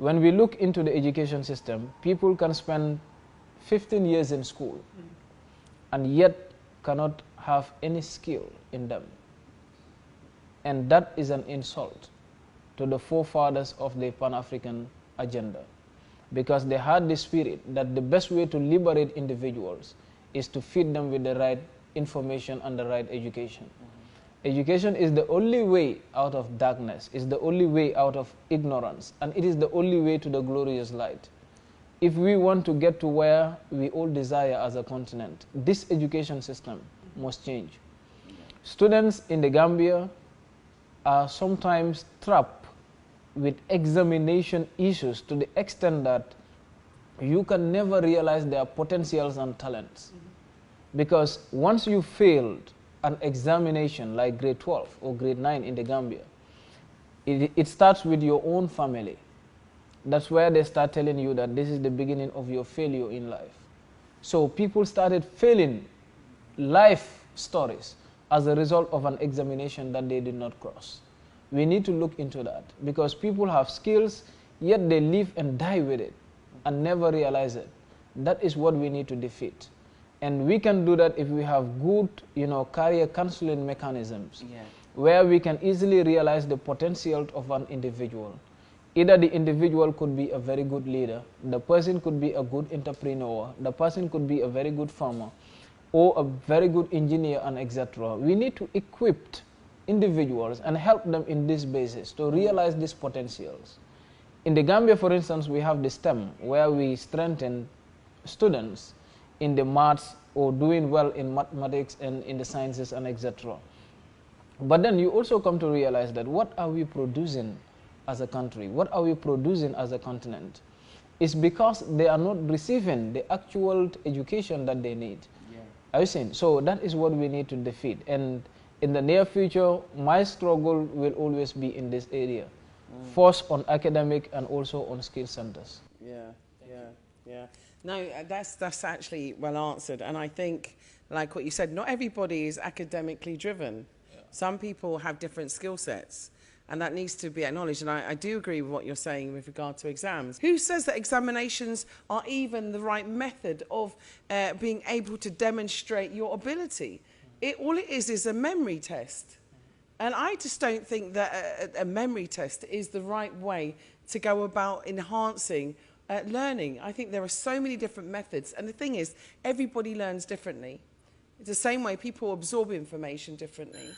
When we look into the education system, people can spend 15 years in school and yet cannot have any skill in them. And that is an insult to the forefathers of the Pan-African agenda, because they had the spirit that the best way to liberate individuals is to feed them with the right information and the right education. Education is the only way out of darkness, is the only way out of ignorance, and it is the only way to the glorious light. If we want to get to where we all desire as a continent, this education system must change. Students in the Gambia are sometimes trapped with examination issues to the extent that you can never realize their potentials and talents. Because once you failed an examination like grade 12 or grade 9 in the Gambia, it starts with your own family. That's where they start telling you that this is the beginning of your failure in life. So people started failing life stories as a result of an examination that they did not cross. We need to look into that, because people have skills, yet they live and die with it and never realize it. That is what we need to defeat. And we can do that if we have good, career counseling mechanisms, where we can easily realize the potential of an individual. Either the individual could be a very good leader, the person could be a good entrepreneur, the person could be a very good farmer, or a very good engineer, and etc. We need to equip individuals and help them in this basis to realize these potentials. In the Gambia, for instance, we have the STEM, where we strengthen students in the maths or doing well in mathematics and in the sciences and etc. But then you also come to realize that what are we producing as a country? What are we producing as a continent? It's because they are not receiving the actual education that they need. Are you seeing? So that is what we need to defeat. And in the near future, my struggle will always be in this area. First on academic and also on skill centers. Yeah. No, that's actually well answered. And I think, like what you said, not everybody is academically driven. Some people have different skill sets, and that needs to be acknowledged. And I do agree with what you're saying with regard to exams. Who says that examinations are even the right method of being able to demonstrate your ability? All it is a memory test. And I just don't think that a memory test is the right way to go about enhancing learning. I think there are so many different methods. And the thing is, everybody learns differently. It's the same way people absorb information differently.